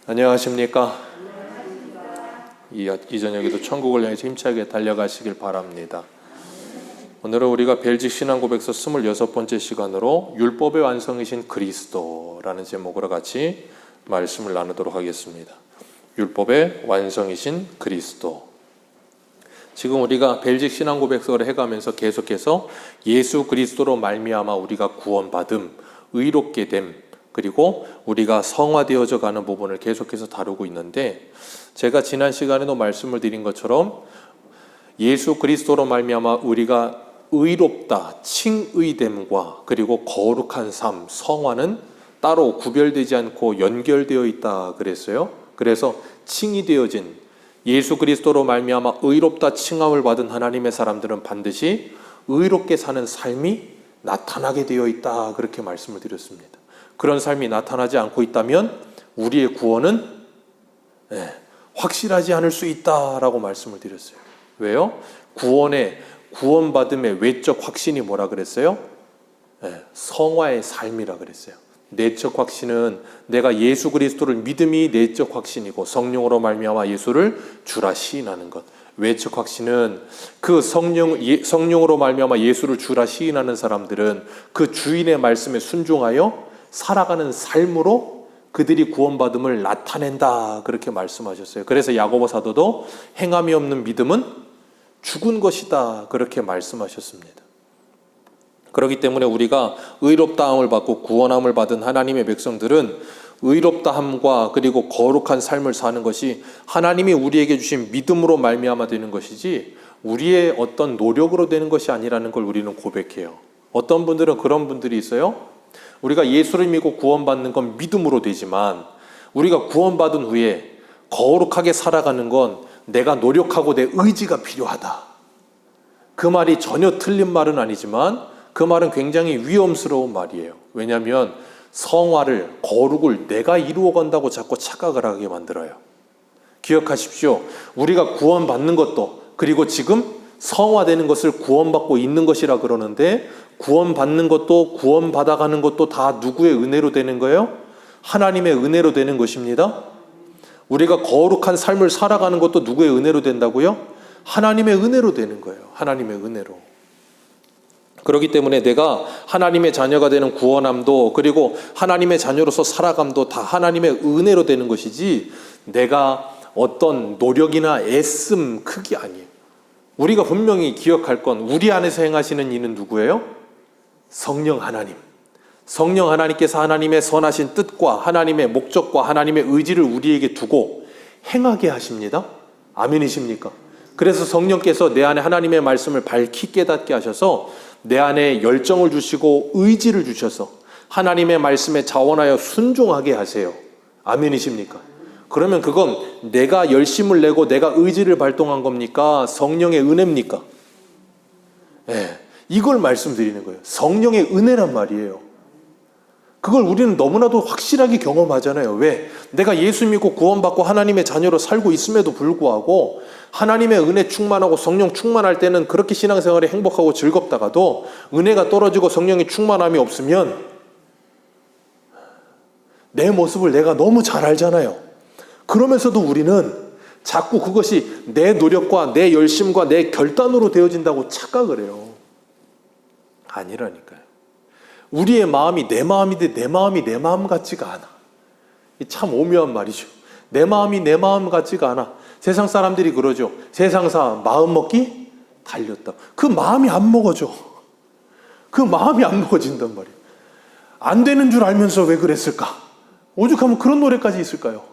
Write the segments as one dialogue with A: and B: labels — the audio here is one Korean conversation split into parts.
A: 안녕하십니까? 이 저녁에도 천국을 향해서 힘차게 달려가시길 바랍니다. 오늘은 우리가 벨직 신앙고백서 26번째 시간으로 율법의 완성이신 그리스도라는 제목으로 같이 말씀을 나누도록 하겠습니다. 율법의 완성이신 그리스도. 지금 우리가 벨직 신앙고백서를 해가면서 계속해서 예수 그리스도로 말미암아 우리가 구원받음, 의롭게 됨, 그리고 우리가 성화되어져 가는 부분을 계속해서 다루고 있는데, 제가 지난 시간에도 말씀을 드린 것처럼 예수 그리스도로 말미암아 우리가 의롭다, 칭의됨과 그리고 거룩한 삶, 성화는 따로 구별되지 않고 연결되어 있다 그랬어요. 그래서 칭이 되어진 예수 그리스도로 말미암아 의롭다 칭함을 받은 하나님의 사람들은 반드시 의롭게 사는 삶이 나타나게 되어 있다, 그렇게 말씀을 드렸습니다. 그런 삶이 나타나지 않고 있다면 우리의 구원은 확실하지 않을 수 있다라고 말씀을 드렸어요. 왜요? 구원받음의 외적 확신이 뭐라 그랬어요? 성화의 삶이라 그랬어요. 내적 확신은 내가 예수 그리스도를 믿음이 내적 확신이고 성령으로 말미암아 예수를 주라 시인하는 것. 외적 확신은 그 성령으로 말미암아 예수를 주라 시인하는 사람들은 그 주인의 말씀에 순종하여 살아가는 삶으로 그들이 구원받음을 나타낸다, 그렇게 말씀하셨어요. 그래서 야고보 사도도 행함이 없는 믿음은 죽은 것이다, 그렇게 말씀하셨습니다. 그렇기 때문에 우리가 의롭다함을 받고 구원함을 받은 하나님의 백성들은 의롭다함과 그리고 거룩한 삶을 사는 것이 하나님이 우리에게 주신 믿음으로 말미암아 되는 것이지 우리의 어떤 노력으로 되는 것이 아니라는 걸 우리는 고백해요. 어떤 분들은 그런 분들이 있어요. 우리가 예수를 믿고 구원받는 건 믿음으로 되지만 우리가 구원받은 후에 거룩하게 살아가는 건 내가 노력하고 내 의지가 필요하다. 그 말이 전혀 틀린 말은 아니지만 그 말은 굉장히 위험스러운 말이에요. 왜냐하면 성화를, 거룩을 내가 이루어간다고 자꾸 착각을 하게 만들어요. 기억하십시오. 우리가 구원받는 것도, 그리고 지금 성화되는 것을 구원받고 있는 것이라 그러는데, 구원받는 것도 구원받아가는 것도 다 누구의 은혜로 되는 거예요? 하나님의 은혜로 되는 것입니다. 우리가 거룩한 삶을 살아가는 것도 누구의 은혜로 된다고요? 하나님의 은혜로 되는 거예요. 하나님의 은혜로. 그렇기 때문에 내가 하나님의 자녀가 되는 구원함도, 그리고 하나님의 자녀로서 살아감도 다 하나님의 은혜로 되는 것이지 내가 어떤 노력이나 애씀 크기 아니에요. 우리가 분명히 기억할 건 우리 안에서 행하시는 이는 누구예요? 성령 하나님. 성령 하나님께서 하나님의 선하신 뜻과 하나님의 목적과 하나님의 의지를 우리에게 두고 행하게 하십니다. 아멘이십니까? 그래서 성령께서 내 안에 하나님의 말씀을 밝히 깨닫게 하셔서 내 안에 열정을 주시고 의지를 주셔서 하나님의 말씀에 자원하여 순종하게 하세요. 아멘이십니까? 그러면 그건 내가 열심을 내고 내가 의지를 발동한 겁니까? 성령의 은혜입니까? 이걸 말씀드리는 거예요. 성령의 은혜란 말이에요. 그걸 우리는 너무나도 확실하게 경험하잖아요. 왜? 내가 예수 믿고 구원받고 하나님의 자녀로 살고 있음에도 불구하고 하나님의 은혜 충만하고 성령 충만할 때는 그렇게 신앙생활이 행복하고 즐겁다가도 은혜가 떨어지고 성령의 충만함이 없으면 내 모습을 내가 너무 잘 알잖아요. 그러면서도 우리는 자꾸 그것이 내 노력과 내 열심과 내 결단으로 되어진다고 착각을 해요. 아니라니까요. 우리의 마음이 내 마음인데 내 마음이 내 마음 같지가 않아. 참 오묘한 말이죠. 내 마음이 내 마음 같지가 않아. 세상 사람들이 그러죠. 세상사 마음 먹기 달렸다. 그 마음이 안 먹어져. 그 마음이 안 먹어진단 말이에요. 안 되는 줄 알면서 왜 그랬을까? 오죽하면 그런 노래까지 있을까요?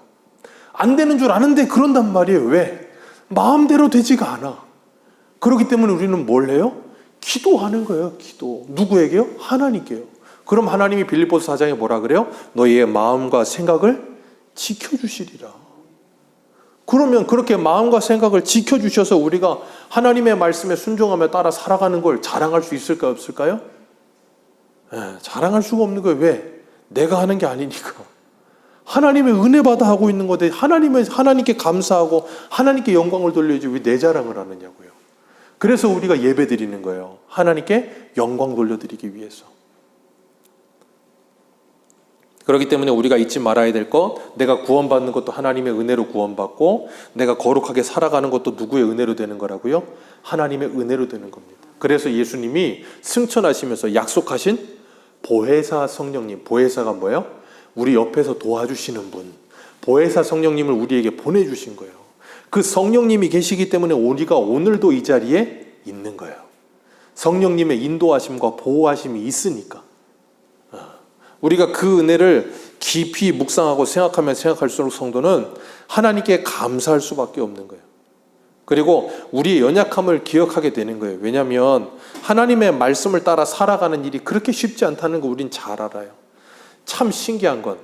A: 안 되는 줄 아는데 그런단 말이에요. 왜? 마음대로 되지가 않아. 그렇기 때문에 우리는 뭘 해요? 기도하는 거예요. 기도. 누구에게요? 하나님께요. 그럼 하나님이 빌립보서 4장에 뭐라 그래요? 너희의 마음과 생각을 지켜주시리라. 그러면 그렇게 마음과 생각을 지켜주셔서 우리가 하나님의 말씀에 순종하며 따라 살아가는 걸 자랑할 수 있을까요? 없을까요? 자랑할 수가 없는 거예요. 왜? 내가 하는 게 아니니까. 하나님의 은혜 받아 하고 있는 건데 하나님께 감사하고 하나님께 영광을 돌려야지 왜 내 자랑을 하느냐고요. 그래서 우리가 예배 드리는 거예요. 하나님께 영광 돌려드리기 위해서. 그렇기 때문에 우리가 잊지 말아야 될 것, 내가 구원받는 것도 하나님의 은혜로 구원받고 내가 거룩하게 살아가는 것도 누구의 은혜로 되는 거라고요? 하나님의 은혜로 되는 겁니다. 그래서 예수님이 승천하시면서 약속하신 보혜사 성령님, 보혜사가 뭐예요? 우리 옆에서 도와주시는 분, 보혜사 성령님을 우리에게 보내주신 거예요. 그 성령님이 계시기 때문에 우리가 오늘도 이 자리에 있는 거예요. 성령님의 인도하심과 보호하심이 있으니까. 우리가 그 은혜를 깊이 묵상하고 생각하면 생각할수록 성도는 하나님께 감사할 수밖에 없는 거예요. 그리고 우리의 연약함을 기억하게 되는 거예요. 왜냐하면 하나님의 말씀을 따라 살아가는 일이 그렇게 쉽지 않다는 거 우린 잘 알아요. 참 신기한 건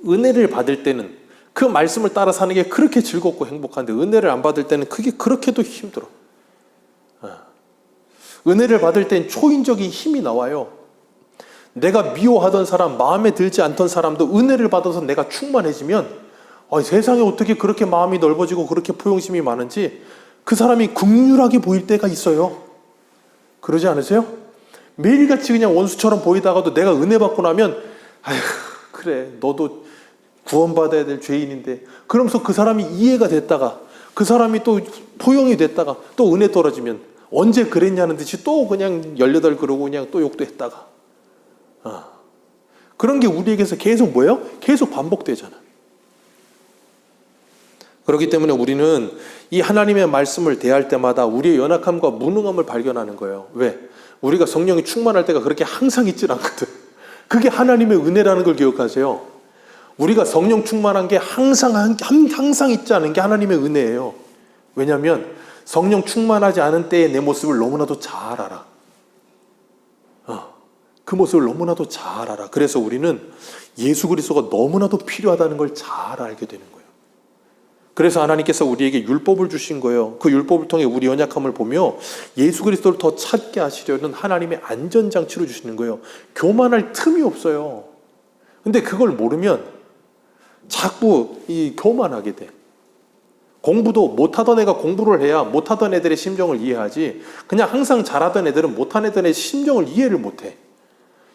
A: 은혜를 받을 때는 그 말씀을 따라 사는 게 그렇게 즐겁고 행복한데 은혜를 안 받을 때는 그게 그렇게도 힘들어. 은혜를 받을 땐 초인적인 힘이 나와요. 내가 미워하던 사람, 마음에 들지 않던 사람도 은혜를 받아서 내가 충만해지면 세상에 어떻게 그렇게 마음이 넓어지고 그렇게 포용심이 많은지 그 사람이 긍휼하게 보일 때가 있어요. 그러지 않으세요? 매일같이 그냥 원수처럼 보이다가도 내가 은혜 받고 나면 아휴 그래 너도 구원받아야 될 죄인인데 그러면서 그 사람이 이해가 됐다가 그 사람이 또 포용이 됐다가 또 은혜 떨어지면 언제 그랬냐는 듯이 또 그냥 18 그러고 그냥 또 욕도 했다가 그런 게 우리에게서 계속 뭐예요? 계속 반복되잖아. 그렇기 때문에 우리는 이 하나님의 말씀을 대할 때마다 우리의 연약함과 무능함을 발견하는 거예요. 왜? 우리가 성령이 충만할 때가 그렇게 항상 있질 않거든. 그게 하나님의 은혜라는 걸 기억하세요. 우리가 성령 충만한 게 항상 있지 않은 게 하나님의 은혜예요. 왜냐하면 성령 충만하지 않은 때의 내 모습을 너무나도 잘 알아. 그 모습을 너무나도 잘 알아. 그래서 우리는 예수 그리스도가 너무나도 필요하다는 걸 잘 알게 되는 거예요. 그래서 하나님께서 우리에게 율법을 주신 거예요. 그 율법을 통해 우리 연약함을 보며 예수 그리스도를 더 찾게 하시려는 하나님의 안전장치로 주시는 거예요. 교만할 틈이 없어요. 근데 그걸 모르면 자꾸 교만하게 돼. 공부도 못하던 애가 공부를 해야 못하던 애들의 심정을 이해하지 그냥 항상 잘하던 애들은 못한 애들의 심정을 이해를 못해.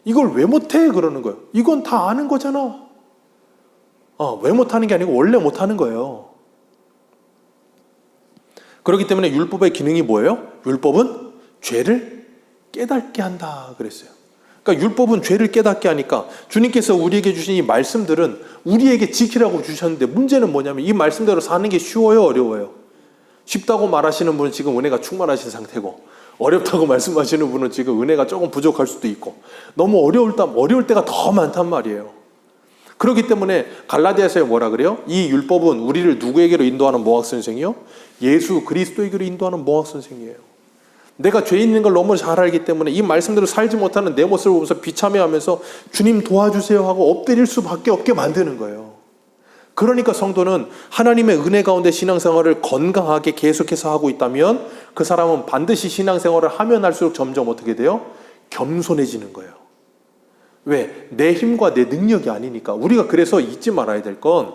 A: 이걸 왜 못해? 그러는 거예요. 이건 다 아는 거잖아. 왜 못하는 게 아니고 원래 못하는 거예요. 그렇기 때문에 율법의 기능이 뭐예요? 율법은 죄를 깨닫게 한다 그랬어요. 그러니까 율법은 죄를 깨닫게 하니까 주님께서 우리에게 주신 이 말씀들은 우리에게 지키라고 주셨는데 문제는 뭐냐면 이 말씀대로 사는 게 쉬워요? 어려워요? 쉽다고 말하시는 분은 지금 은혜가 충만하신 상태고 어렵다고 말씀하시는 분은 지금 은혜가 조금 부족할 수도 있고 너무 어려울 때가 더 많단 말이에요. 그렇기 때문에 갈라디아서에 뭐라 그래요? 이 율법은 우리를 누구에게로 인도하는 모학선생이요? 예수 그리스도에게로 인도하는 모학선생이에요. 내가 죄 있는 걸 너무 잘 알기 때문에 이 말씀대로 살지 못하는 내 모습을 보면서 비참해하면서 주님 도와주세요 하고 엎드릴 수밖에 없게 만드는 거예요. 그러니까 성도는 하나님의 은혜 가운데 신앙생활을 건강하게 계속해서 하고 있다면 그 사람은 반드시 신앙생활을 하면 할수록 점점 어떻게 돼요? 겸손해지는 거예요. 왜? 내 힘과 내 능력이 아니니까. 우리가 그래서 잊지 말아야 될 건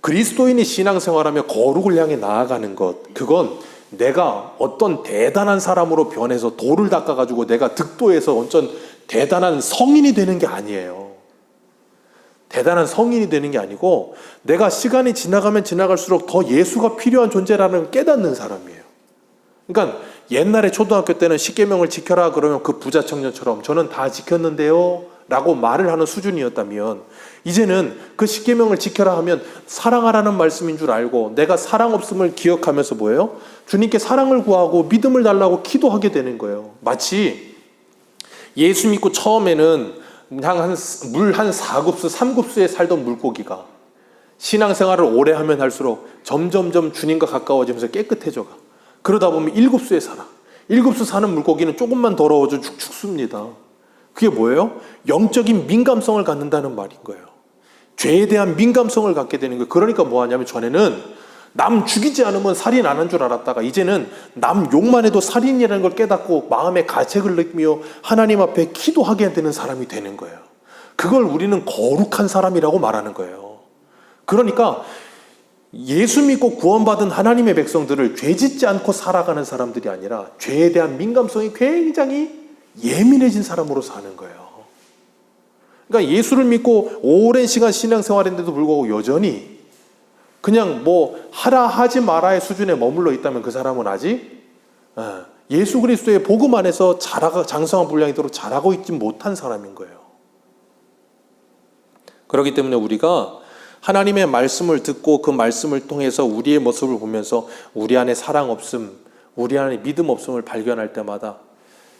A: 그리스도인이 신앙생활하며 거룩을 향해 나아가는 것, 그건 내가 어떤 대단한 사람으로 변해서 돌을 닦아가지고 내가 득도해서 완전 대단한 성인이 되는 게 아니에요. 대단한 성인이 되는 게 아니고 내가 시간이 지나가면 지나갈수록 더 예수가 필요한 존재라는 걸 깨닫는 사람이에요. 그러니까 옛날에 초등학교 때는 십계명을 지켜라 그러면 그 부자 청년처럼 저는 다 지켰는데요 라고 말을 하는 수준이었다면 이제는 그 십계명을 지켜라 하면 사랑하라는 말씀인 줄 알고 내가 사랑 없음을 기억하면서 뭐예요? 주님께 사랑을 구하고 믿음을 달라고 기도하게 되는 거예요. 마치 예수 믿고 처음에는 물 한 4급수, 3급수에 살던 물고기가 신앙생활을 오래 하면 할수록 점점점 주님과 가까워지면서 깨끗해져가. 그러다 보면 1급수에 살아. 1급수 사는 물고기는 조금만 더러워져 죽습니다. 그게 뭐예요? 영적인 민감성을 갖는다는 말인 거예요. 죄에 대한 민감성을 갖게 되는 거예요. 그러니까 뭐 하냐면 전에는 남 죽이지 않으면 살인 안 한 줄 알았다가 이제는 남 욕만 해도 살인이라는 걸 깨닫고 마음의 가책을 느끼며 하나님 앞에 기도하게 되는 사람이 되는 거예요. 그걸 우리는 거룩한 사람이라고 말하는 거예요. 그러니까 예수 믿고 구원받은 하나님의 백성들을 죄짓지 않고 살아가는 사람들이 아니라 죄에 대한 민감성이 굉장히 예민해진 사람으로 사는 거예요. 그러니까 예수를 믿고 오랜 시간 신앙생활했는데도 불구하고 여전히 그냥 뭐 하라 하지 마라의 수준에 머물러 있다면 그 사람은 아직 예수 그리스도의 복음 안에서 장성한 분량이도록 자라고 있지 못한 사람인 거예요. 그렇기 때문에 우리가 하나님의 말씀을 듣고 그 말씀을 통해서 우리의 모습을 보면서 우리 안에 사랑 없음, 우리 안에 믿음 없음을 발견할 때마다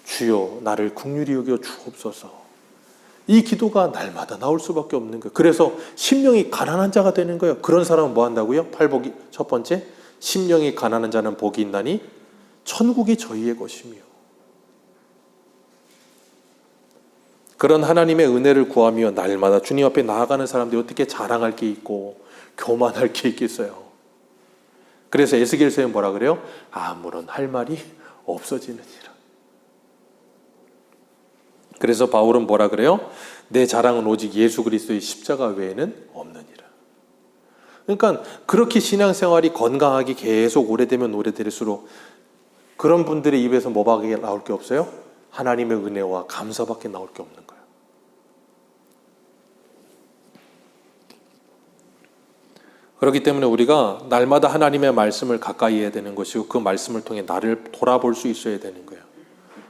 A: 주여 나를 긍휼히 여겨 주옵소서. 이 기도가 날마다 나올 수밖에 없는 거예요. 그래서 심령이 가난한 자가 되는 거예요. 그런 사람은 뭐 한다고요? 팔복이 첫 번째, 심령이 가난한 자는 복이 있나니 천국이 저희의 것이며. 그런 하나님의 은혜를 구하며 날마다 주님 앞에 나아가는 사람들이 어떻게 자랑할 게 있고 교만할 게 있겠어요. 그래서 에스겔서에 뭐라 그래요? 아무런 할 말이 없어지느니라. 그래서 바울은 뭐라 그래요? 내 자랑은 오직 예수 그리스도의 십자가 외에는 없느니라. 그러니까 그렇게 신앙생활이 건강하게 계속 오래되면 오래될수록 그런 분들의 입에서 뭐밖에 나올 게 없어요? 하나님의 은혜와 감사밖에 나올 게 없는 거예요. 그렇기 때문에 우리가 날마다 하나님의 말씀을 가까이 해야 되는 것이고 그 말씀을 통해 나를 돌아볼 수 있어야 되는 거예요.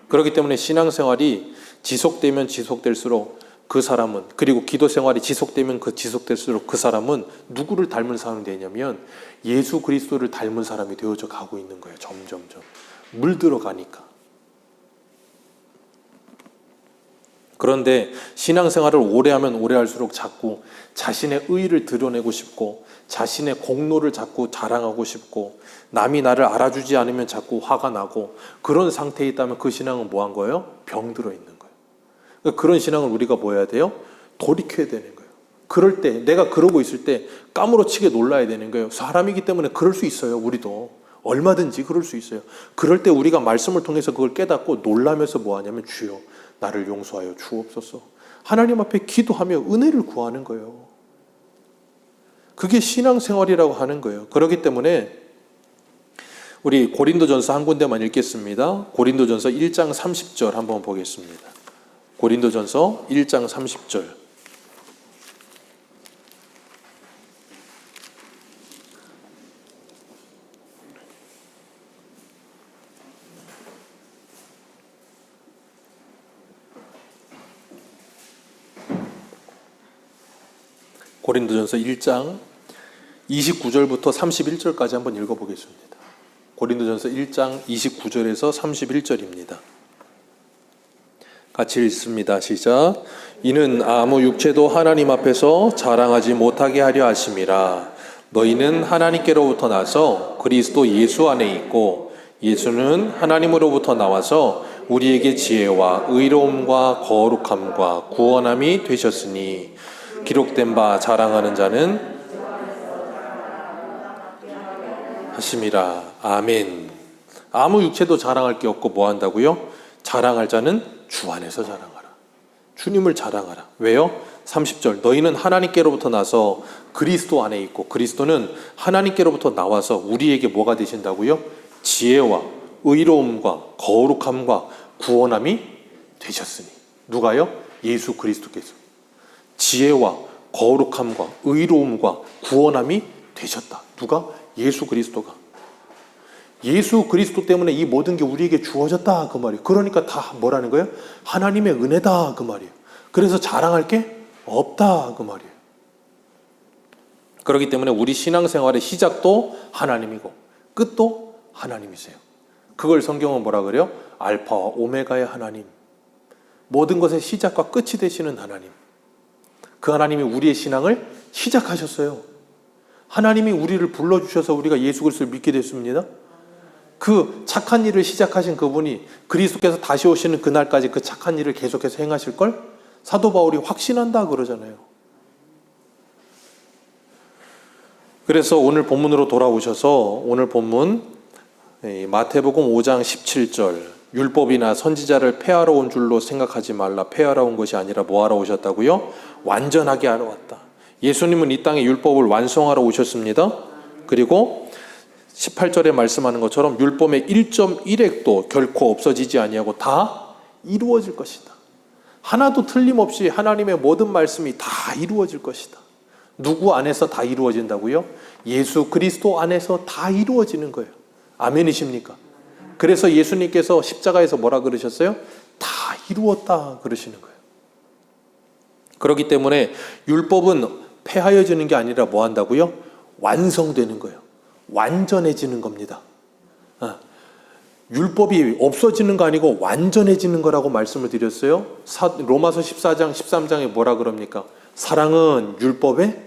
A: 그렇기 때문에 신앙생활이 지속되면 지속될수록 그 사람은, 그리고 기도 생활이 지속되면 지속될수록 그 사람은 누구를 닮은 사람이 되냐면 예수 그리스도를 닮은 사람이 되어져 가고 있는 거예요. 점점점 물들어 가니까. 그런데 신앙생활을 오래 하면 오래 할수록 자꾸 자신의 의의를 드러내고 싶고 자신의 공로를 자꾸 자랑하고 싶고 남이 나를 알아주지 않으면 자꾸 화가 나고 그런 상태에 있다면 그 신앙은 뭐 한 거예요? 병들어 있는 거예요. 그러니까 그런 신앙을 우리가 뭐 해야 돼요? 돌이켜야 되는 거예요. 그럴 때 내가 그러고 있을 때 까무러치게 놀라야 되는 거예요. 사람이기 때문에 그럴 수 있어요. 우리도 얼마든지 그럴 수 있어요. 그럴 때 우리가 말씀을 통해서 그걸 깨닫고 놀라면서 뭐 하냐면 주여 나를 용서하여 주옵소서. 하나님 앞에 기도하며 은혜를 구하는 거예요. 그게 신앙생활이라고 하는 거예요. 그렇기 때문에 우리 고린도전서 한 군데만 읽겠습니다. 고린도전서 1장 30절 한번 보겠습니다. 고린도전서 1장 30절. 고린도전서 1장 29절부터 31절까지 한번 읽어보겠습니다. 고린도전서 1장 29절에서 31절입니다. 같이 읽습니다. 시작. 이는 아무 육체도 하나님 앞에서 자랑하지 못하게 하려 하심이라. 너희는 하나님께로부터 나서 그리스도 예수 안에 있고 예수는 하나님으로부터 나와서 우리에게 지혜와 의로움과 거룩함과 구원함이 되셨으니 기록된 바 자랑하는 자는 하심이라. 아멘. 아무 육체도 자랑할 게 없고 뭐 한다고요? 자랑할 자는 주 안에서 자랑하라. 주님을 자랑하라. 왜요? 30절. 너희는 하나님께로부터 나서 그리스도 안에 있고 그리스도는 하나님께로부터 나와서 우리에게 뭐가 되신다고요? 지혜와 의로움과 거룩함과 구원함이 되셨으니. 누가요? 예수 그리스도께서. 지혜와 거룩함과 의로움과 구원함이 되셨다. 누가? 예수 그리스도가. 예수 그리스도 때문에 이 모든 게 우리에게 주어졌다 그 말이에요. 그러니까 다 뭐라는 거예요? 하나님의 은혜다 그 말이에요. 그래서 자랑할 게 없다 그 말이에요. 그렇기 때문에 우리 신앙생활의 시작도 하나님이고 끝도 하나님이세요. 그걸 성경은 뭐라 그래요? 알파와 오메가의 하나님. 모든 것의 시작과 끝이 되시는 하나님. 그 하나님이 우리의 신앙을 시작하셨어요. 하나님이 우리를 불러주셔서 우리가 예수 그리스도를 믿게 됐습니다. 그 착한 일을 시작하신 그분이 그리스도께서 다시 오시는 그날까지 그 착한 일을 계속해서 행하실 걸 사도 바울이 확신한다 그러잖아요. 그래서 오늘 본문으로 돌아오셔서 오늘 본문 마태복음 5장 17절 율법이나 선지자를 폐하러 온 줄로 생각하지 말라. 폐하러 온 것이 아니라 뭐하러 오셨다고요? 완전하게 하러 왔다. 예수님은 이 땅에 율법을 완성하러 오셨습니다. 그리고 18절에 말씀하는 것처럼 율법의 1.1획도 결코 없어지지 아니하고 다 이루어질 것이다. 하나도 틀림없이 하나님의 모든 말씀이 다 이루어질 것이다. 누구 안에서 다 이루어진다고요? 예수 그리스도 안에서 다 이루어지는 거예요. 아멘이십니까? 그래서 예수님께서 십자가에서 뭐라 그러셨어요? 다 이루었다 그러시는 거예요. 그렇기 때문에 율법은 폐하여지는 게 아니라 뭐 한다고요? 완성되는 거예요. 완전해지는 겁니다. 율법이 없어지는 거 아니고 완전해지는 거라고 말씀을 드렸어요. 로마서 14장 13장에 뭐라 그럽니까? 사랑은 율법의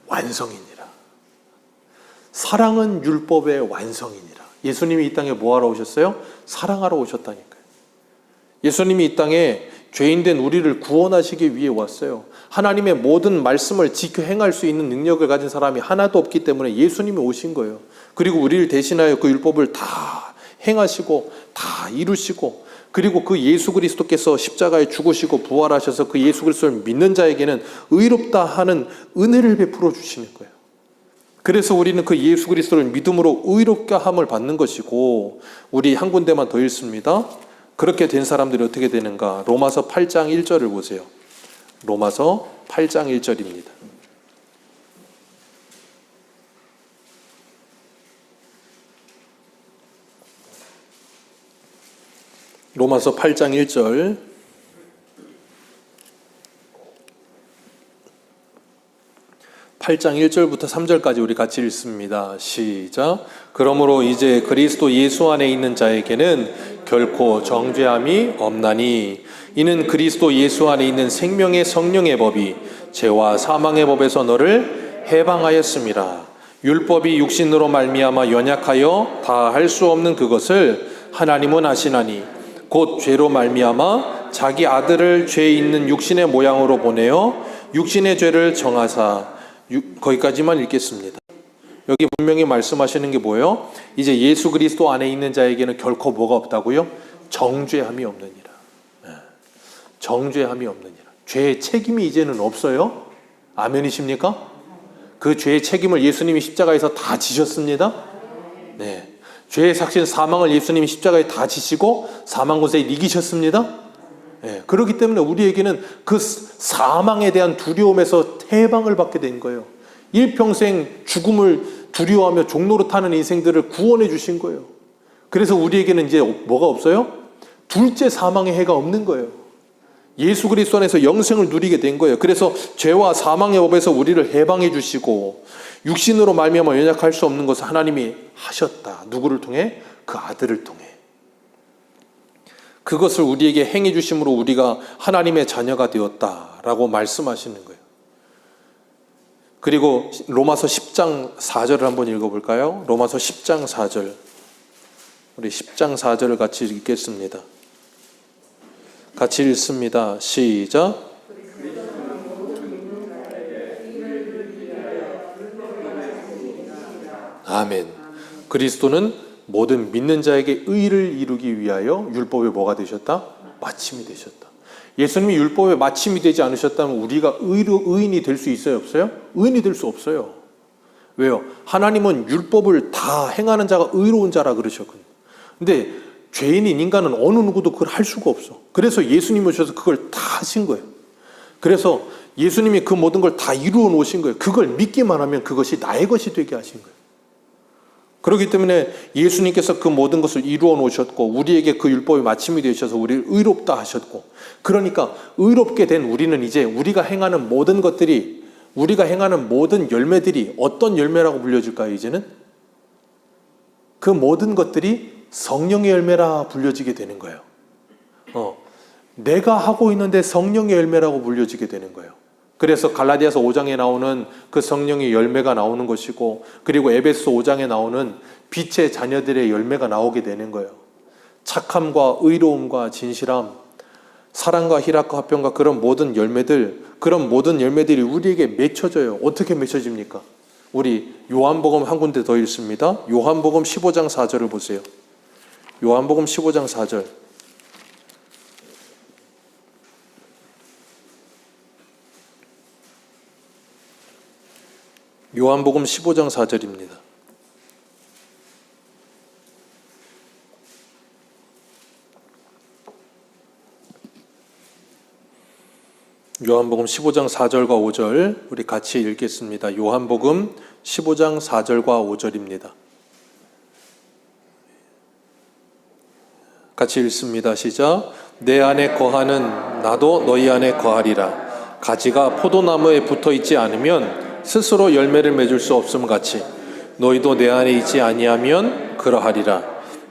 A: 완성이니라. 사랑은 율법의 완성이니라. 예수님이 이 땅에 뭐하러 오셨어요? 사랑하러 오셨다니까요. 예수님이 이 땅에 죄인된 우리를 구원하시기 위해 왔어요. 하나님의 모든 말씀을 지켜 행할 수 있는 능력을 가진 사람이 하나도 없기 때문에 예수님이 오신 거예요. 그리고 우리를 대신하여 그 율법을 다 행하시고 다 이루시고, 그리고 그 예수 그리스도께서 십자가에 죽으시고 부활하셔서 그 예수 그리스도를 믿는 자에게는 의롭다 하는 은혜를 베풀어 주시는 거예요. 그래서 우리는 그 예수 그리스도를 믿음으로 의롭게 함을 받는 것이고, 우리 한 군데만 더 읽습니다. 그렇게 된 사람들이 어떻게 되는가? 로마서 8장 1절을 보세요. 로마서 8장 1절입니다. 로마서 8장 1절. 8장 1절부터 3절까지 우리 같이 읽습니다. 시작. 그러므로 이제 그리스도 예수 안에 있는 자에게는 결코 정죄함이 없나니, 이는 그리스도 예수 안에 있는 생명의 성령의 법이 죄와 사망의 법에서 너를 해방하였음이라. 율법이 육신으로 말미암아 연약하여 다 할 수 없는 그것을 하나님은 아시나니, 곧 죄로 말미암아 자기 아들을 죄 있는 육신의 모양으로 보내어 육신의 죄를 정하사. 거기까지만 읽겠습니다. 여기 분명히 말씀하시는 게 뭐예요? 이제 예수 그리스도 안에 있는 자에게는 결코 뭐가 없다고요? 정죄함이 없느니라. 정죄함이 없느니라. 죄의 책임이 이제는 없어요. 아멘이십니까? 그 죄의 책임을 예수님이 십자가에서 다 지셨습니다. 네. 죄의 삭신 사망을 예수님이 십자가에 다 지시고 사망 권세에 이기셨습니다. 네. 그렇기 때문에 우리에게는 그 사망에 대한 두려움에서 해방을 받게 된 거예요. 일평생 죽음을 두려워하며 종로로 타는 인생들을 구원해 주신 거예요. 그래서 우리에게는 이제 뭐가 없어요? 둘째 사망의 해가 없는 거예요. 예수 그리스도 안에서 영생을 누리게 된 거예요. 그래서 죄와 사망의 법에서 우리를 해방해 주시고, 육신으로 말미암아 연약할 수 없는 것을 하나님이 하셨다. 누구를 통해? 그 아들을 통해. 그것을 우리에게 행해 주심으로 우리가 하나님의 자녀가 되었다라고 말씀하시는 거예요. 그리고 로마서 10장 4절을 한번 읽어볼까요? 로마서 10장 4절. 우리 10장 4절을 같이 읽겠습니다. 같이 읽습니다. 시작. 아멘. 그리스도는 모든 믿는 자에게 의를 이루기 위하여 율법의 뭐가 되셨다? 마침이 되셨다. 예수님이 율법의 마침이 되지 않으셨다면 우리가 의인이 될 수 있어요? 없어요? 의인이 될 수 없어요. 왜요? 하나님은 율법을 다 행하는 자가 의로운 자라 그러셨거든요. 근데 죄인인 인간은 어느 누구도 그걸 할 수가 없어. 그래서 예수님이 오셔서 그걸 다 하신 거예요. 그래서 예수님이 그 모든 걸 다 이루어 놓으신 거예요. 그걸 믿기만 하면 그것이 나의 것이 되게 하신 거예요. 그렇기 때문에 예수님께서 그 모든 것을 이루어 놓으셨고, 우리에게 그 율법이 마침이 되셔서 우리를 의롭다 하셨고, 그러니까 의롭게 된 우리는 이제 우리가 행하는 모든 것들이, 우리가 행하는 모든 열매들이 어떤 열매라고 불려질까요? 이제는 그 모든 것들이 성령의 열매라 불려지게 되는 거예요. 내가 하고 있는데 성령의 열매라고 불려지게 되는 거예요. 그래서 갈라디아서 5장에 나오는 그 성령의 열매가 나오는 것이고, 그리고 에베소 5장에 나오는 빛의 자녀들의 열매가 나오게 되는 거예요. 착함과 의로움과 진실함, 사랑과 희락과 화평과 그런 모든 열매들이 우리에게 맺혀져요. 어떻게 맺혀집니까? 우리 요한복음 한 군데 더 읽습니다. 요한복음 15장 4절을 보세요. 요한복음 15장 4절. 요한복음 15장 4절입니다. 요한복음 15장 4절과 5절 우리 같이 읽겠습니다. 요한복음 15장 4절과 5절입니다. 같이 읽습니다. 시작. 내 안에 거하는 나도 너희 안에 거하리라. 가지가 포도나무에 붙어 있지 않으면 스스로 열매를 맺을 수 없음 같이 너희도 내 안에 있지 아니하면 그러하리라.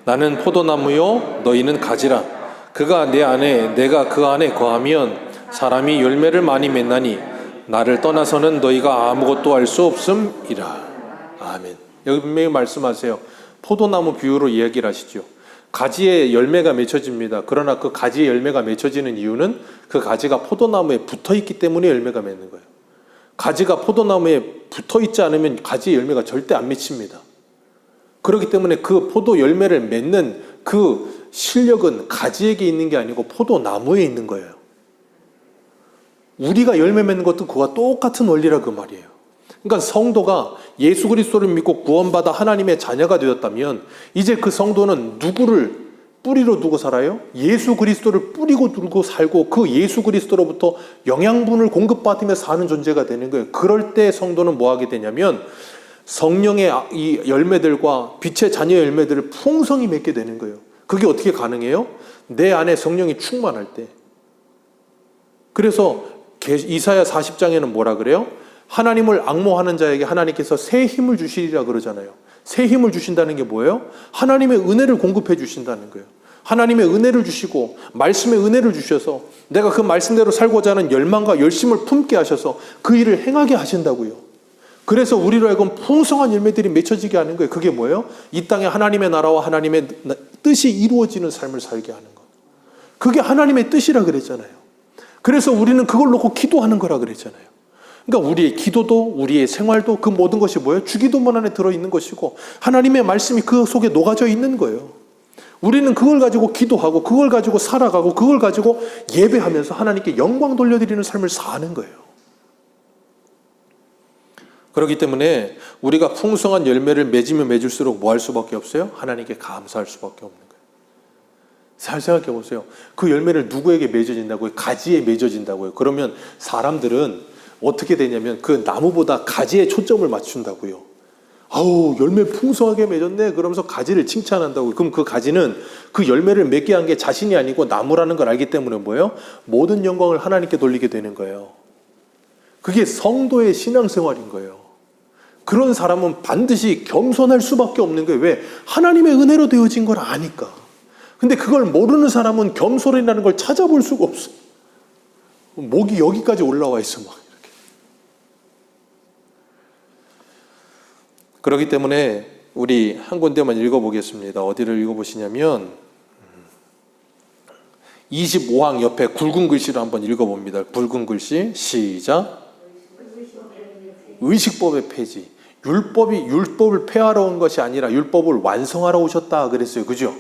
A: 나는 포도나무요 너희는 가지라. 그가 내 안에 내가 그 안에 거하면 사람이 열매를 많이 맺나니 나를 떠나서는 너희가 아무것도 할 수 없음이라. 아멘. 여기 분명히 말씀하세요. 포도나무 비유로 이야기를 하시죠. 가지에 열매가 맺혀집니다. 그러나 그 가지에 열매가 맺혀지는 이유는 그 가지가 포도나무에 붙어 있기 때문에 열매가 맺는 거예요. 가지가 포도나무에 붙어 있지 않으면 가지의 열매가 절대 안 맺힙니다. 그렇기 때문에 그 포도 열매를 맺는 그 실력은 가지에게 있는 게 아니고 포도나무에 있는 거예요. 우리가 열매 맺는 것도 그와 똑같은 원리라 그 말이에요. 그러니까 성도가 예수 그리스도를 믿고 구원받아 하나님의 자녀가 되었다면 이제 그 성도는 누구를 뿌리로 두고 살아요? 예수 그리스도를 뿌리고 두고 살고 그 예수 그리스도로부터 영양분을 공급받으며 사는 존재가 되는 거예요. 그럴 때 성도는 뭐 하게 되냐면 성령의 이 열매들과 빛의 자녀 열매들을 풍성히 맺게 되는 거예요. 그게 어떻게 가능해요? 내 안에 성령이 충만할 때. 그래서 이사야 40장에는 뭐라 그래요? 하나님을 앙모하는 자에게 하나님께서 새 힘을 주시리라 그러잖아요. 새 힘을 주신다는 게 뭐예요? 하나님의 은혜를 공급해 주신다는 거예요. 하나님의 은혜를 주시고 말씀의 은혜를 주셔서 내가 그 말씀대로 살고자 하는 열망과 열심을 품게 하셔서 그 일을 행하게 하신다고요. 그래서 우리로 하여금 풍성한 열매들이 맺혀지게 하는 거예요. 그게 뭐예요? 이 땅에 하나님의 나라와 하나님의 뜻이 이루어지는 삶을 살게 하는 것. 그게 하나님의 뜻이라 그랬잖아요. 그래서 우리는 그걸 놓고 기도하는 거라 그랬잖아요. 그러니까 우리의 기도도 우리의 생활도 그 모든 것이 뭐예요? 주기도문 안에 들어있는 것이고 하나님의 말씀이 그 속에 녹아져 있는 거예요. 우리는 그걸 가지고 기도하고 그걸 가지고 살아가고 그걸 가지고 예배하면서 하나님께 영광 돌려드리는 삶을 사는 거예요. 그렇기 때문에 우리가 풍성한 열매를 맺으면 맺을수록 뭐 할 수밖에 없어요? 하나님께 감사할 수밖에 없는 거예요. 잘 생각해 보세요. 그 열매를 누구에게 맺어진다고요? 가지에 맺어진다고요. 그러면 사람들은 어떻게 되냐면 그 나무보다 가지에 초점을 맞춘다고요. 아우 열매 풍성하게 맺었네 그러면서 가지를 칭찬한다고요. 그럼 그 가지는 그 열매를 맺게 한 게 자신이 아니고 나무라는 걸 알기 때문에 뭐예요? 모든 영광을 하나님께 돌리게 되는 거예요. 그게 성도의 신앙생활인 거예요. 그런 사람은 반드시 겸손할 수밖에 없는 거예요. 왜? 하나님의 은혜로 되어진 걸 아니까. 근데 그걸 모르는 사람은 겸손이라는 걸 찾아볼 수가 없어. 목이 여기까지 올라와 있어 막 이렇게. 그렇기 때문에 우리 한 군데만 읽어보겠습니다. 어디를 읽어보시냐면 25항 옆에 굵은 글씨로 한번 읽어봅니다. 굵은 글씨 시작. 의식법의 폐지. 율법을 폐하러 온 것이 아니라 율법을 완성하러 오셨다 그랬어요. 그죠?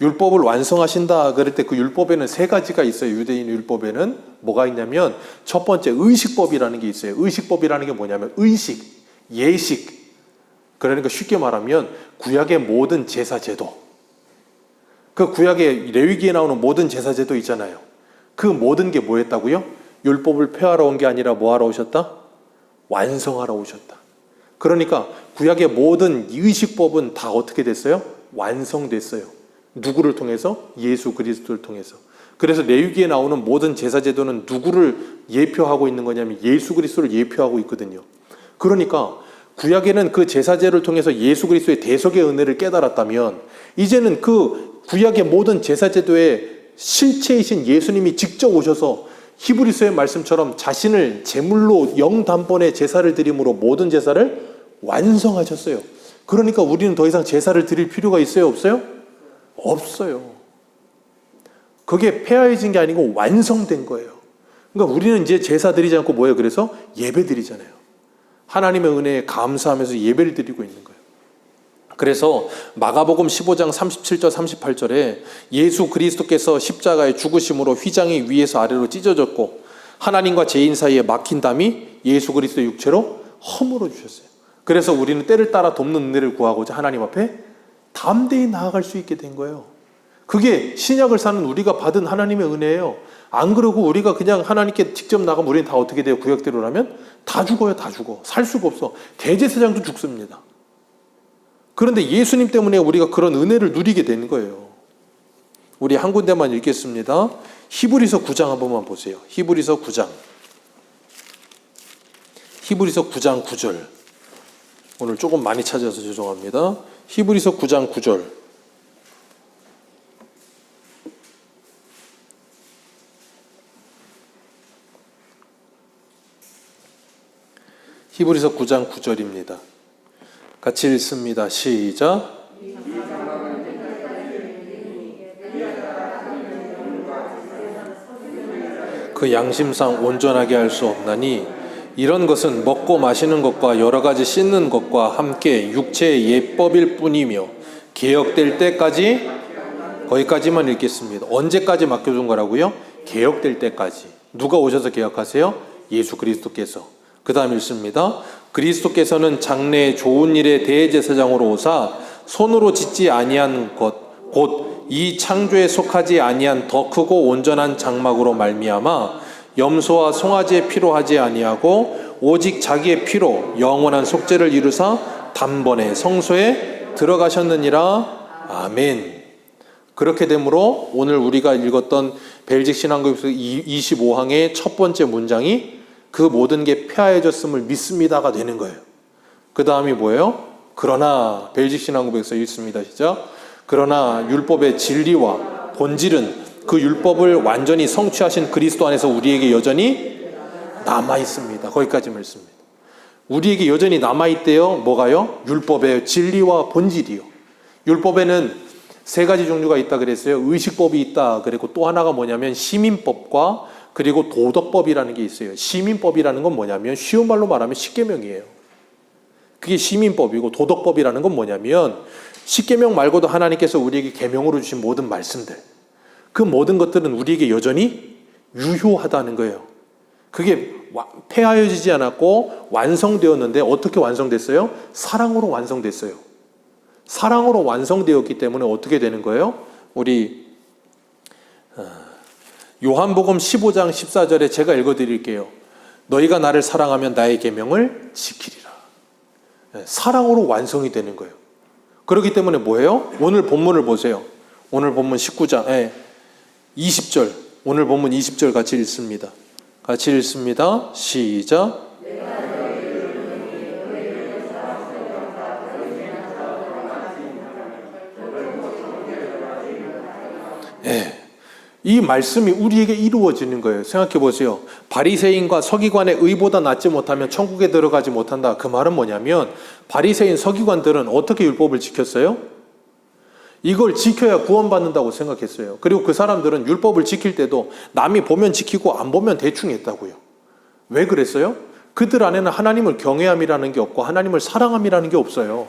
A: 율법을 완성하신다 그럴 때 그 율법에는 세 가지가 있어요. 유대인 율법에는 뭐가 있냐면 첫 번째 의식법이라는 게 있어요. 의식법이라는 게 뭐냐면 의식, 예식. 그러니까 쉽게 말하면 구약의 모든 제사 제도. 그 구약의 레위기에 나오는 모든 제사 제도 있잖아요. 그 모든 게 뭐였다고요? 율법을 폐하러 온 게 아니라 뭐 하러 오셨다? 완성하러 오셨다. 그러니까 구약의 모든 의식법은 다 어떻게 됐어요? 완성됐어요. 누구를 통해서? 예수 그리스도를 통해서. 그래서 레위기에 나오는 모든 제사 제도는 누구를 예표하고 있는 거냐면 예수 그리스도를 예표하고 있거든요. 그러니까 구약에는 그 제사제를 통해서 예수 그리스도의 대속의 은혜를 깨달았다면 이제는 그 구약의 모든 제사 제도의 실체이신 예수님이 직접 오셔서 히브리서의 말씀처럼 자신을 제물로 영단번의 제사를 드림으로 모든 제사를 완성하셨어요. 그러니까 우리는 더 이상 제사를 드릴 필요가 있어요? 없어요? 없어요. 그게 폐하해진 게 아니고 완성된 거예요. 그러니까 우리는 이제 제사 드리지 않고 뭐예요? 그래서 예배 드리잖아요. 하나님의 은혜에 감사하면서 예배를 드리고 있는 거예요. 그래서 마가복음 15장 37절 38절에 예수 그리스도께서 십자가에 죽으심으로 휘장이 위에서 아래로 찢어졌고 하나님과 죄인 사이에 막힌 담이 예수 그리스도 육체로 허물어 주셨어요. 그래서 우리는 때를 따라 돕는 은혜를 구하고자 하나님 앞에 담대히 나아갈 수 있게 된 거예요. 그게 신약을 사는 우리가 받은 하나님의 은혜예요. 안 그러고 우리가 그냥 하나님께 직접 나가면 우리는 다 어떻게 돼요? 구약대로라면 다 죽어요. 다 죽어. 살 수가 없어. 대제사장도 죽습니다. 그런데 예수님 때문에 우리가 그런 은혜를 누리게 되는 거예요. 우리 한 군데만 읽겠습니다. 히브리서 9장 한 번만 보세요. 히브리서 9장. 히브리서 9장 9절. 오늘 조금 많이 찾아서 죄송합니다. 히브리서 9장 9절. 히브리서 9장 9절입니다. 같이 읽습니다. 시작. 그 양심상 온전하게 할 수 없나니 이런 것은 먹고 마시는 것과 여러 가지 씻는 것과 함께 육체의 예법일 뿐이며 개혁될 때까지, 거기까지만 읽겠습니다. 언제까지 맡겨둔 거라고요? 개혁될 때까지. 누가 오셔서 개혁하세요? 예수 그리스도께서. 그 다음 읽습니다. 그리스도께서는 장래의 좋은 일의 대제사장으로 오사 손으로 짓지 아니한 것 곧 이 창조에 속하지 아니한 더 크고 온전한 장막으로 말미암아 염소와 송아지의 피로 하지 아니하고 오직 자기의 피로 영원한 속죄를 이루사 단번에 성소에 들어가셨느니라. 아멘. 그렇게 되므로 오늘 우리가 읽었던 벨직 신앙고백서 25항의 첫 번째 문장이 그 모든 게 폐하해졌음을 믿습니다가 되는 거예요. 그 다음이 뭐예요? 그러나 벨직 신앙고백서 읽습니다. 시작. 그러나 율법의 진리와 본질은 그 율법을 완전히 성취하신 그리스도 안에서 우리에게 여전히 남아있습니다. 거기까지 말씀입니다. 우리에게 여전히 남아있대요. 뭐가요? 율법의 진리와 본질이요. 율법에는 세 가지 종류가 있다 그랬어요. 의식법이 있다 그랬고 또 하나가 뭐냐면 시민법과 그리고 도덕법이라는 게 있어요. 시민법이라는 건 뭐냐면 쉬운 말로 말하면 십계명이에요. 그게 시민법이고 도덕법이라는 건 뭐냐면 십계명 말고도 하나님께서 우리에게 계명으로 주신 모든 말씀들, 그 모든 것들은 우리에게 여전히 유효하다는 거예요. 그게 폐하여지지 않았고 완성되었는데 어떻게 완성됐어요? 사랑으로 완성됐어요. 사랑으로 완성되었기 때문에 어떻게 되는 거예요? 우리 요한복음 15장 14절에 제가 읽어드릴게요. 너희가 나를 사랑하면 나의 계명을 지키리라. 사랑으로 완성이 되는 거예요. 그렇기 때문에 뭐예요? 오늘 본문을 보세요. 오늘 본문 19장 20절. 오늘 본문 20절 같이 읽습니다. 같이 읽습니다. 시작. 이 말씀이 우리에게 이루어지는 거예요. 생각해 보세요. 바리새인과 서기관의 의보다 낫지 못하면 천국에 들어가지 못한다. 그 말은 뭐냐면 바리새인 서기관들은 어떻게 율법을 지켰어요? 이걸 지켜야 구원받는다고 생각했어요. 그리고 그 사람들은 율법을 지킬 때도 남이 보면 지키고 안 보면 대충 했다고요. 왜 그랬어요? 그들 안에는 하나님을 경외함이라는 게 없고 하나님을 사랑함이라는 게 없어요.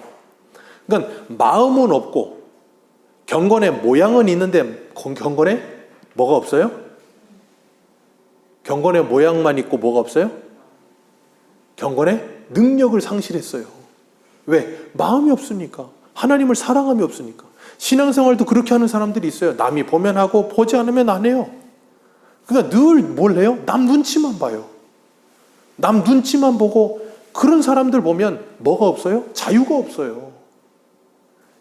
A: 그러니까 마음은 없고 경건의 모양은 있는데 경건에 뭐가 없어요? 경건의 모양만 있고 뭐가 없어요? 경건의 능력을 상실했어요. 왜? 마음이 없으니까. 하나님을 사랑함이 없으니까. 신앙생활도 그렇게 하는 사람들이 있어요. 남이 보면 하고 보지 않으면 안 해요. 그러니까 늘 뭘 해요? 남 눈치만 봐요. 남 눈치만 보고 그런 사람들 보면 뭐가 없어요? 자유가 없어요.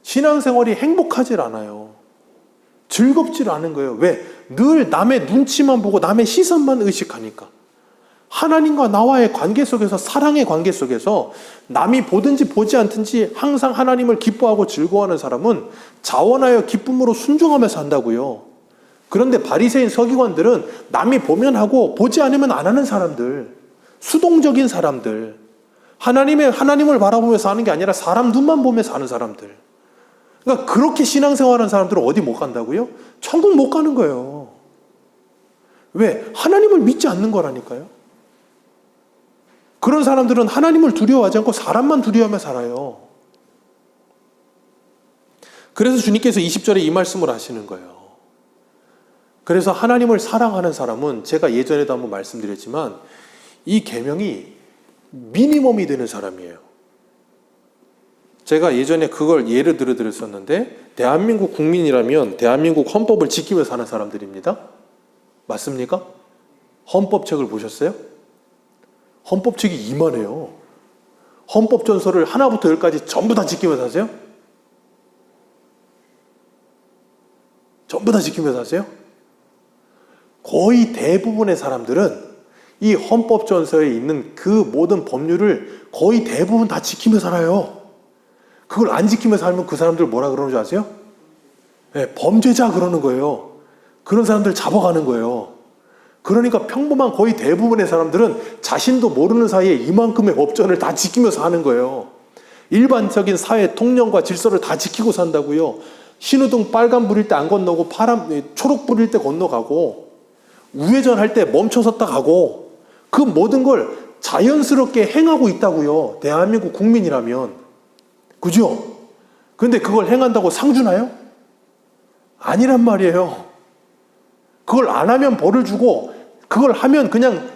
A: 신앙생활이 행복하질 않아요. 즐겁질 않은 거예요. 왜? 늘 남의 눈치만 보고 남의 시선만 의식하니까. 하나님과 나와의 관계 속에서, 사랑의 관계 속에서 남이 보든지 보지 않든지 항상 하나님을 기뻐하고 즐거워하는 사람은 자원하여 기쁨으로 순종하며 산다고요. 그런데 바리새인 서기관들은 남이 보면 하고 보지 않으면 안 하는 사람들, 수동적인 사람들, 하나님을 바라보면서 사는 게 아니라 사람 눈만 보면서 사는 사람들. 그러니까 그렇게 신앙생활하는 사람들은 어디 못 간다고요? 천국 못 가는 거예요. 왜? 하나님을 믿지 않는 거라니까요. 그런 사람들은 하나님을 두려워하지 않고 사람만 두려워하며 살아요. 그래서 주님께서 20절에 이 말씀을 하시는 거예요. 그래서 하나님을 사랑하는 사람은 제가 예전에도 한번 말씀드렸지만 이 계명이 미니멈이 되는 사람이에요. 제가 예전에 그걸 예를 들어 드렸었는데, 대한민국 국민이라면 대한민국 헌법을 지키며 사는 사람들입니다. 맞습니까? 헌법책을 보셨어요? 헌법책이 이만해요. 헌법전서를 하나부터 열까지 전부 다 지키며 사세요? 전부 다 지키며 사세요? 거의 대부분의 사람들은 이 헌법전서에 있는 그 모든 법률을 거의 대부분 다 지키며 살아요. 그걸 안 지키며 살면 그 사람들 뭐라 그러는 줄 아세요? 네, 범죄자 그러는 거예요. 그런 사람들 잡아가는 거예요. 그러니까 평범한 거의 대부분의 사람들은 자신도 모르는 사이에 이만큼의 법전을 다 지키면서 하는 거예요. 일반적인 사회 통념과 질서를 다 지키고 산다고요. 신호등 빨간 불일 때 안 건너고 초록 불일 때 건너가고, 우회전할 때 멈춰섰다 가고, 그 모든 걸 자연스럽게 행하고 있다고요. 대한민국 국민이라면. 그죠? 근데 그걸 행한다고 상 주나요? 아니란 말이에요. 그걸 안 하면 벌을 주고, 그걸 하면 그냥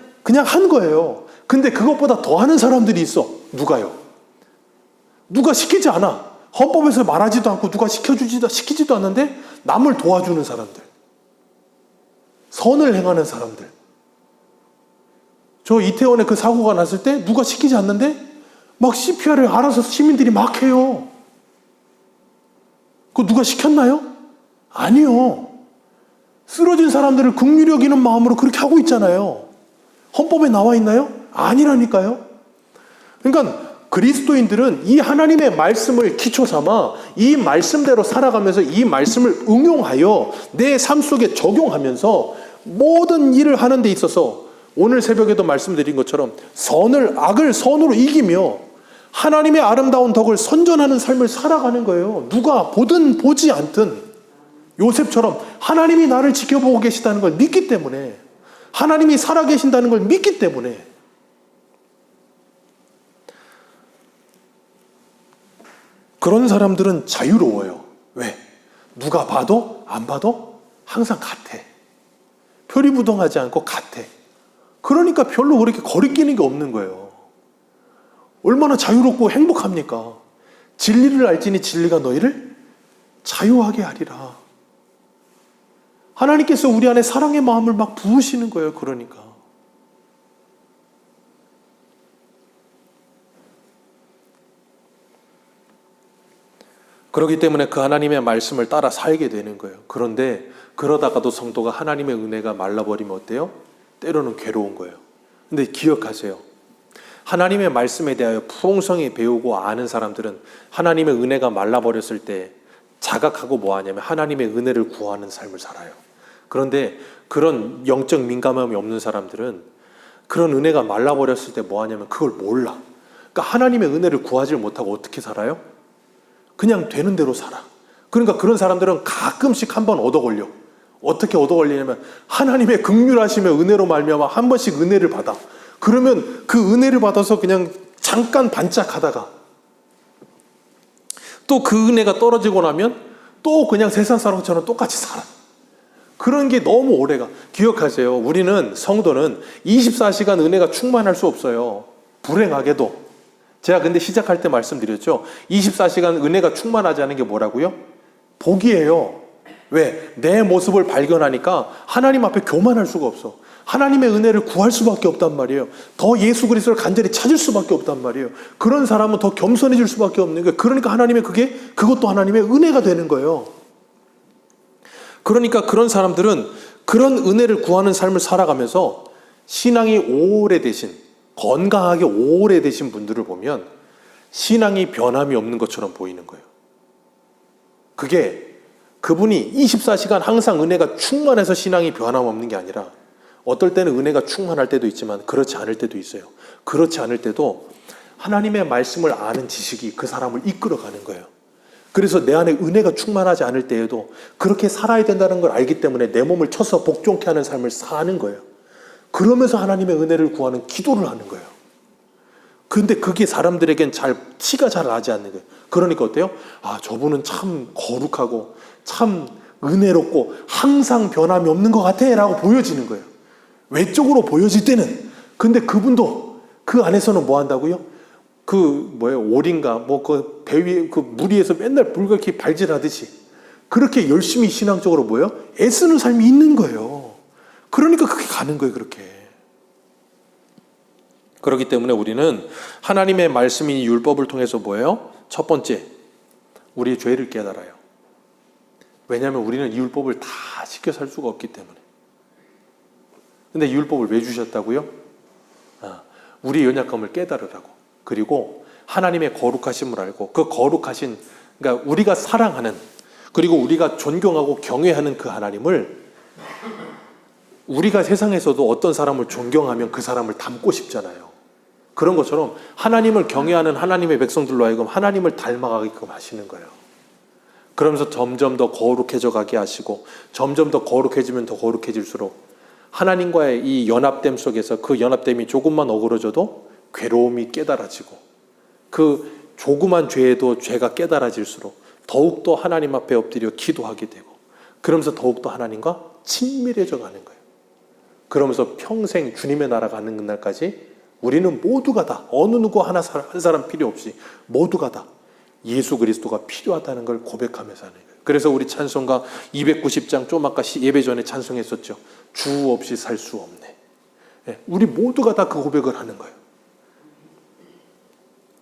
A: 한 거예요. 근데 그것보다 더 하는 사람들이 있어. 누가요? 누가 시키지 않아. 헌법에서 말하지도 않고 누가 시키지도 않는데 남을 도와주는 사람들. 선을 행하는 사람들. 저 이태원에 그 사고가 났을 때 누가 시키지 않는데 막 CPR을 알아서 시민들이 막 해요. 그거 누가 시켰나요? 아니요. 쓰러진 사람들을 긍휼히 여기는 마음으로 그렇게 하고 있잖아요. 헌법에 나와 있나요? 아니라니까요. 그러니까 그리스도인들은 이 하나님의 말씀을 기초 삼아 이 말씀대로 살아가면서 이 말씀을 응용하여 내 삶 속에 적용하면서 모든 일을 하는 데 있어서 오늘 새벽에도 말씀드린 것처럼 악을 선으로 이기며 하나님의 아름다운 덕을 선전하는 삶을 살아가는 거예요. 누가 보든 보지 않든 요셉처럼 하나님이 나를 지켜보고 계시다는 걸 믿기 때문에, 하나님이 살아계신다는 걸 믿기 때문에. 그런 사람들은 자유로워요. 왜? 누가 봐도 안 봐도 항상 같아. 표리부동하지 않고 같아. 그러니까 별로 그렇게 거리끼는 게 없는 거예요. 얼마나 자유롭고 행복합니까? 진리를 알지니 진리가 너희를 자유하게 하리라. 하나님께서 우리 안에 사랑의 마음을 막 부으시는 거예요. 그러니까. 그렇기 때문에 그 하나님의 말씀을 따라 살게 되는 거예요. 그런데 그러다가도 성도가 하나님의 은혜가 말라버리면 어때요? 때로는 괴로운 거예요. 근데 기억하세요. 하나님의 말씀에 대하여 풍성히 배우고 아는 사람들은 하나님의 은혜가 말라버렸을 때 자각하고 뭐하냐면 하나님의 은혜를 구하는 삶을 살아요. 그런데 그런 영적 민감함이 없는 사람들은 그런 은혜가 말라버렸을 때 뭐하냐면 그걸 몰라. 그러니까 하나님의 은혜를 구하지 못하고 어떻게 살아요? 그냥 되는 대로 살아. 그러니까 그런 사람들은 가끔씩 한번 얻어 걸려. 어떻게 얻어 걸리냐면 하나님의 긍휼하심의 은혜로 말미암아 한 번씩 은혜를 받아. 그러면 그 은혜를 받아서 그냥 잠깐 반짝하다가 또 그 은혜가 떨어지고 나면 또 그냥 세상 사람처럼 똑같이 살아. 그런 게 너무 오래가. 기억하세요. 우리는 성도는 24시간 은혜가 충만할 수 없어요. 불행하게도. 제가 근데 시작할 때 말씀드렸죠. 24시간 은혜가 충만하지 않은 게 뭐라고요? 복이에요. 왜? 내 모습을 발견하니까 하나님 앞에 교만할 수가 없어. 하나님의 은혜를 구할 수밖에 없단 말이에요. 더 예수 그리스도를 간절히 찾을 수밖에 없단 말이에요. 그런 사람은 더 겸손해질 수밖에 없는 거예요. 그러니까 그것도 하나님의 은혜가 되는 거예요. 그러니까 그런 사람들은 그런 은혜를 구하는 삶을 살아가면서 신앙이 오래되신, 건강하게 오래되신 분들을 보면 신앙이 변함이 없는 것처럼 보이는 거예요. 그게 그분이 24시간 항상 은혜가 충만해서 신앙이 변함없는 게 아니라 어떨 때는 은혜가 충만할 때도 있지만 그렇지 않을 때도 있어요. 그렇지 않을 때도 하나님의 말씀을 아는 지식이 그 사람을 이끌어가는 거예요. 그래서 내 안에 은혜가 충만하지 않을 때에도 그렇게 살아야 된다는 걸 알기 때문에 내 몸을 쳐서 복종케 하는 삶을 사는 거예요. 그러면서 하나님의 은혜를 구하는 기도를 하는 거예요. 근데 그게 사람들에겐 티가 잘 나지 않는 거예요. 그러니까 어때요? 아, 저분은 참 거룩하고 참 은혜롭고 항상 변함이 없는 것 같아 라고 보여지는 거예요. 외적으로 보여질 때는. 근데 그분도 그 안에서는 뭐 한다고요? 오리인가 그 배 위에 그 물 위에서 맨날 불같이 발질하듯이 그렇게 열심히 신앙적으로 애쓰는 삶이 있는 거예요. 그러니까 그게 가는 거예요, 그렇게. 그렇기 때문에 우리는 하나님의 말씀인 율법을 통해서 첫 번째, 우리의 죄를 깨달아요. 왜냐하면 우리는 이 율법을 다 지켜 살 수가 없기 때문에. 근데 이 율법을 왜 주셨다고요? 우리의 연약함을 깨달으라고. 그리고 하나님의 거룩하심을 알고 그 거룩하신, 그러니까 우리가 사랑하는, 그리고 우리가 존경하고 경외하는 그 하나님을 우리가 세상에서도 어떤 사람을 존경하면 그 사람을 닮고 싶잖아요. 그런 것처럼 하나님을 경외하는 하나님의 백성들로 하여금 하나님을 닮아가게끔 하시는 거예요. 그러면서 점점 더 거룩해져 가게 하시고, 점점 더 거룩해지면 더 거룩해질수록 하나님과의 이 연합됨 속에서 그 연합됨이 조금만 어그러져도 괴로움이 깨달아지고, 그 조그만 죄에도 죄가 깨달아질수록 더욱더 하나님 앞에 엎드려 기도하게 되고, 그러면서 더욱더 하나님과 친밀해져 가는 거예요. 그러면서 평생 주님의 나라 가는 날까지 우리는 모두가 다, 어느 누구 한 사람 필요 없이 모두가 다 예수 그리스도가 필요하다는 걸 고백하면서 하는 거예요. 그래서 우리 찬송가 290장 좀 아까 예배 전에 찬송했었죠. 주 없이 살 수 없네. 우리 모두가 다 그 고백을 하는 거예요.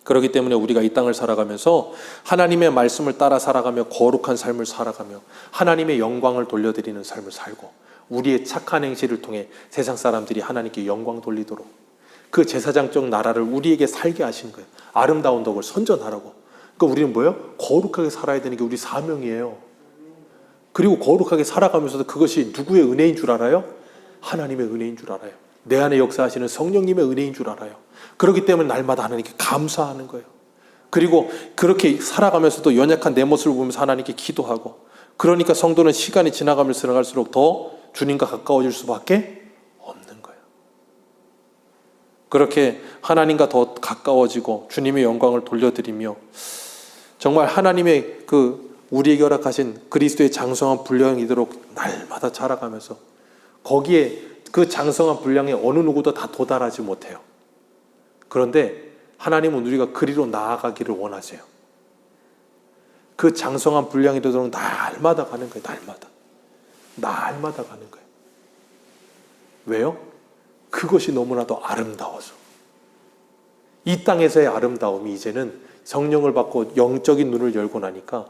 A: 그렇기 때문에 우리가 이 땅을 살아가면서 하나님의 말씀을 따라 살아가며 거룩한 삶을 살아가며 하나님의 영광을 돌려드리는 삶을 살고, 우리의 착한 행실을 통해 세상 사람들이 하나님께 영광 돌리도록 그 제사장적 나라를 우리에게 살게 하신 거예요. 아름다운 덕을 선전하라고. 그러니까 우리는 거룩하게 살아야 되는 게 우리 사명이에요. 그리고 거룩하게 살아가면서도 그것이 누구의 은혜인 줄 알아요? 하나님의 은혜인 줄 알아요. 내 안에 역사하시는 성령님의 은혜인 줄 알아요. 그렇기 때문에 날마다 하나님께 감사하는 거예요. 그리고 그렇게 살아가면서도 연약한 내 모습을 보면서 하나님께 기도하고, 그러니까 성도는 시간이 지나갈수록 더 주님과 가까워질 수밖에 없는 거예요. 그렇게 하나님과 더 가까워지고 주님의 영광을 돌려드리며, 정말 하나님의 우리에게 허락하신 그리스도의 장성한 분량이 되도록 날마다 자라가면서, 거기에 그 장성한 분량에 어느 누구도 다 도달하지 못해요. 그런데 하나님은 우리가 그리로 나아가기를 원하세요. 그 장성한 분량이 되도록 날마다 가는 거예요. 날마다 가는 거예요. 왜요? 그것이 너무나도 아름다워서. 이 땅에서의 아름다움이 이제는 성령을 받고 영적인 눈을 열고 나니까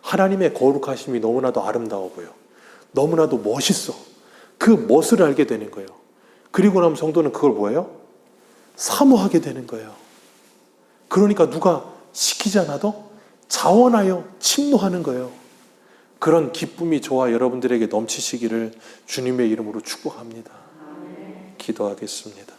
A: 하나님의 거룩하심이 너무나도 아름다워 보여. 너무나도 멋있어. 그 멋을 알게 되는 거예요. 그리고 나면 성도는 그걸 사모하게 되는 거예요. 그러니까 누가 시키지 않아도 자원하여 침노하는 거예요. 그런 기쁨이 저와 여러분들에게 넘치시기를 주님의 이름으로 축복합니다. 기도하겠습니다.